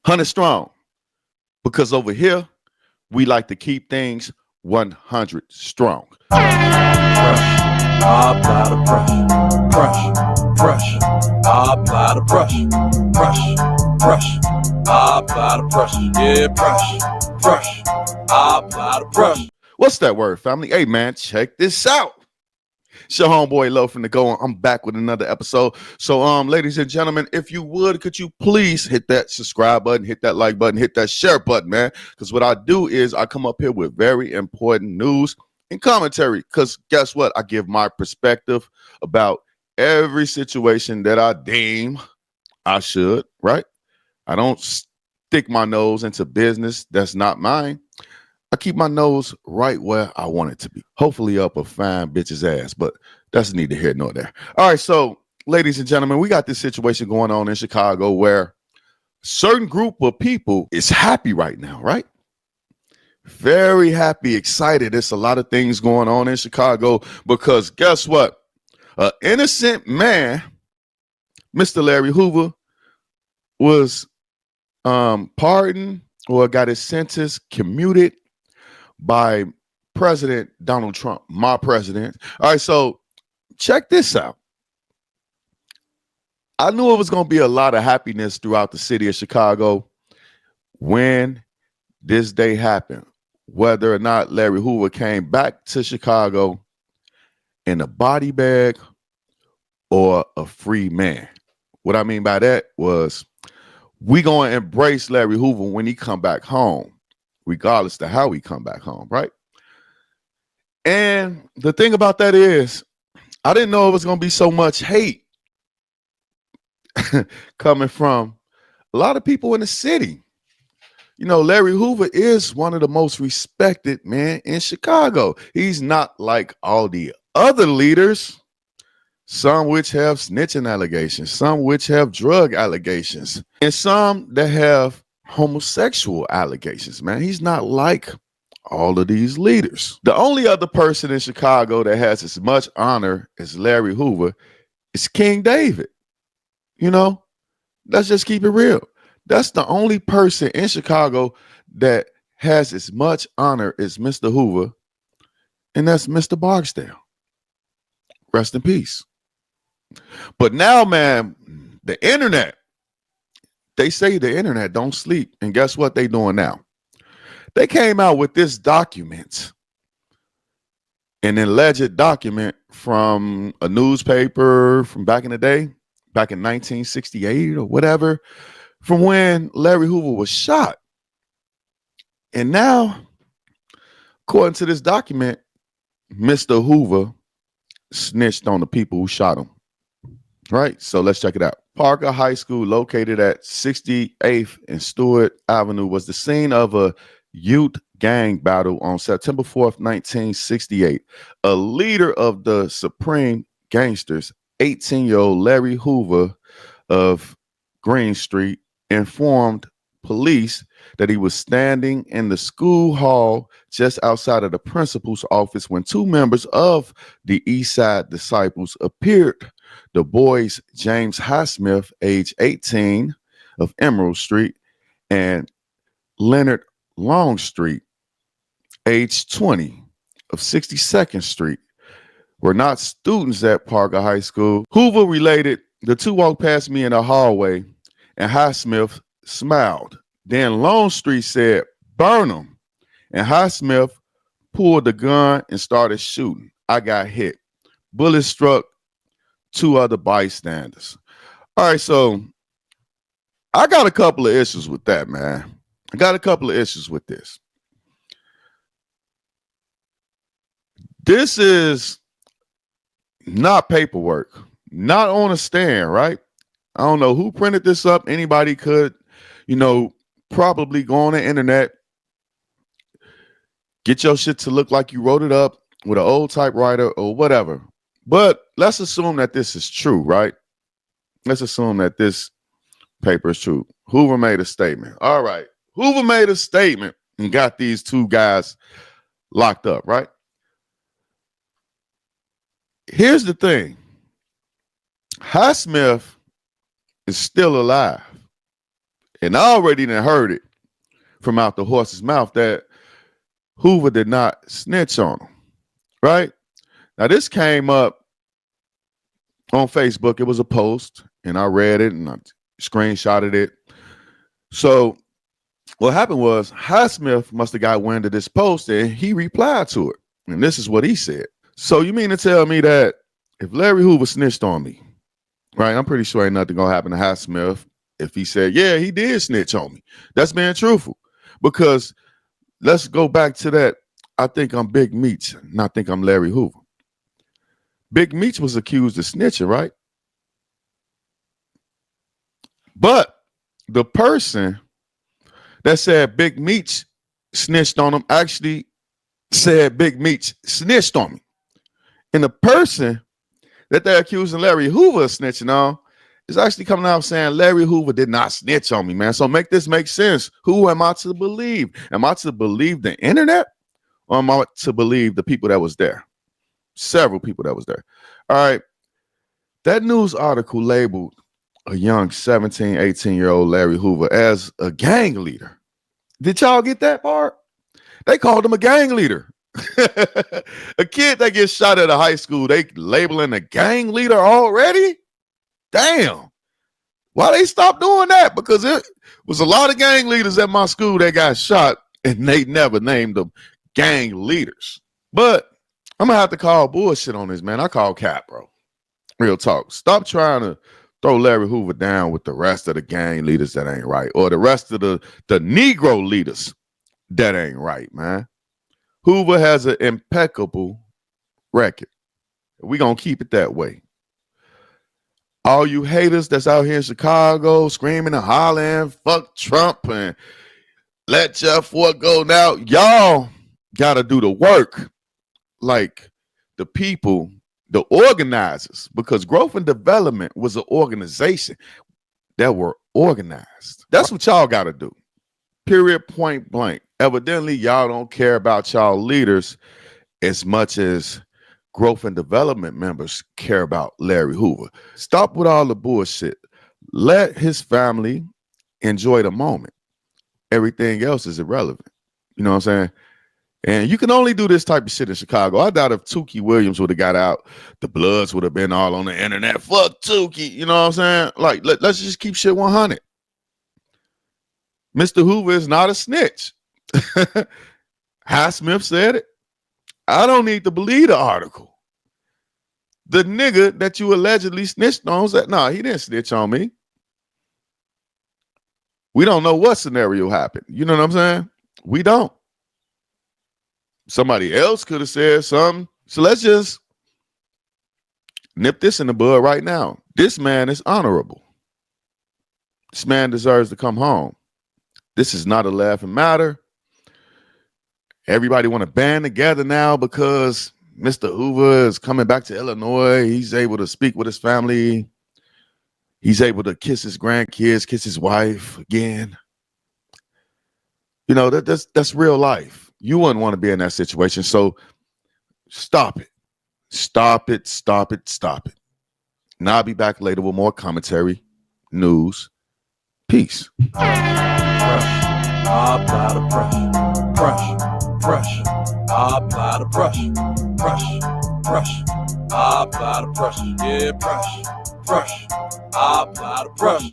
100 strong. Because over here, we like to keep things 100 strong. Brush, apply the brush, brush, apply the brush, brush, apply the brush, yeah, brush, apply the brush. What's that word, family? Hey, man, check this out. It's your homeboy Low from the Go. I'm back with another episode. So, ladies and gentlemen, if you would, could you please hit that subscribe button, hit that like button, hit that share button, man? Because what I do is I come up here with very important news and commentary. Because guess what? I give my perspective about every situation that I deem I should, right? I don't stick my nose into business that's not mine. I keep my nose right where I want it to be. Hopefully up a fine bitch's ass, but that's neither here nor there. All right, so ladies and gentlemen, we got this situation going on in Chicago where a certain group of people is happy right now, right? Very happy, excited. There's a lot of things going on in Chicago because guess what? An innocent man, Mr. Larry Hoover, was pardoned or got his sentence commuted by President Donald Trump, my president. All right, so check this out. I knew it was going to be a lot of happiness throughout the city of Chicago when this day happened, whether or not Larry Hoover came back to Chicago in a body bag or a free man. What I mean by that was we going to embrace Larry Hoover when he come back home, regardless to how he come back home, right? And the thing about that is, I didn't know it was going to be so much hate coming from a lot of people in the city. You know, Larry Hoover is one of the most respected men in Chicago. He's not like all the other leaders, some which have snitching allegations, some which have drug allegations, and some that have homosexual allegations, man. He's not like all of these leaders. The only other person in Chicago that has as much honor as Larry Hoover is King David. You know, let's just keep it real. That's the only person in Chicago that has as much honor as Mr. Hoover, and that's Mr. Barksdale. Rest in peace. But now, man, the internet, they say the internet don't sleep. And guess what they doing now? They came out with this document, an alleged document from a newspaper from back in the day, back in 1968 or whatever, from when Larry Hoover was shot. And now, according to this document, Mr. Hoover snitched on the people who shot him. Right? So let's check it out. Parker High School, located at 68th and Stewart Avenue, was the scene of a youth gang battle on September 4th, 1968. A leader of the Supreme Gangsters, 18-year-old Larry Hoover of Green Street, informed police that he was standing in the school hall just outside of the principal's office when two members of the East Side Disciples appeared. The boys, James Highsmith, age 18, of Emerald Street, and Leonard Longstreet, age 20, of 62nd Street, were not students at Parker High School. Hoover related, the two walked past me in the hallway, and Highsmith smiled. Then Longstreet said, "Burn them." And Highsmith pulled the gun and started shooting. I got hit. Bullets struck two other bystanders. All right, so I got a couple of issues with that, man. I got a couple of issues with this. This is not paperwork, not on a stand, right? I don't know who printed this up. Anybody could, probably go on the internet, get your shit to look like you wrote it up with an old typewriter or whatever. But let's assume that this is true, right? Let's assume that this paper is true. Hoover made a statement. All right. Hoover made a statement and got these two guys locked up, right? Here's the thing. Highsmith is still alive. And I already done heard it from out the horse's mouth that Hoover did not snitch on him, right? Now, this came up on Facebook. It was a post, and I read it, and I screenshotted it. So what happened was Highsmith must have got wind of this post, and he replied to it. And this is what he said. So you mean to tell me that if Larry Hoover snitched on me, right, I'm pretty sure ain't nothing going to happen to Highsmith if he said, yeah, he did snitch on me. That's being truthful. Because let's go back to that. I think I'm Big Meech, and I think I'm Larry Hoover. Big Meech was accused of snitching, right? But the person that said Big Meech snitched on him actually said Big Meech snitched on me. And the person that they're accusing Larry Hoover of snitching on is actually coming out saying Larry Hoover did not snitch on me, man. So make this make sense. Who am I to believe? Am I to believe the internet, or am I to believe the people that was there? Several people that was there. All right. That news article labeled a young 17, 18-year-old Larry Hoover as a gang leader. Did y'all get that part? They called him a gang leader. A kid that gets shot at a high school, they labeling a gang leader already? Damn. Why they stopped doing that? Because it was a lot of gang leaders at my school that got shot, and they never named them gang leaders. But I'm going to have to call bullshit on this, man. I call cap, bro. Real talk. Stop trying to throw Larry Hoover down with the rest of the gang leaders that ain't right, or the rest of the Negro leaders that ain't right, man. Hoover has an impeccable record. We're going to keep it that way. All you haters that's out here in Chicago screaming and hollering, fuck Trump and let Jeff Ford go now, y'all got to do the work like the people, the organizers, because Growth and Development was an organization that were organized. That's what y'all got to do. Period, point blank. Evidently, y'all don't care about y'all leaders as much as Growth and Development members care about Larry Hoover. Stop with all the bullshit. Let his family enjoy the moment. Everything else is irrelevant. You know what I'm saying? And you can only do this type of shit in Chicago. I doubt if Tukey Williams would have got out, the Bloods would have been all on the internet. Fuck Tukey. You know what I'm saying? Like, let's just keep shit 100. Mr. Hoover is not a snitch. Highsmith said it. I don't need to believe the article. The nigga that you allegedly snitched on said, no, he didn't snitch on me. We don't know what scenario happened. You know what I'm saying? We don't. Somebody else could have said something. So let's just nip this in the bud right now. This man is honorable. This man deserves to come home. This is not a laughing matter. Everybody want to band together now because Mr. Hoover is coming back to Illinois. He's able to speak with his family. He's able to kiss his grandkids, kiss his wife again. You know, that's real life. You wouldn't want to be in that situation. So stop it. Stop it. Stop it. Stop it. Now I'll be back later with more commentary, news. Peace. I apply the pressure. I apply the pressure. I apply the pressure. Yeah, pressure. I apply the pressure.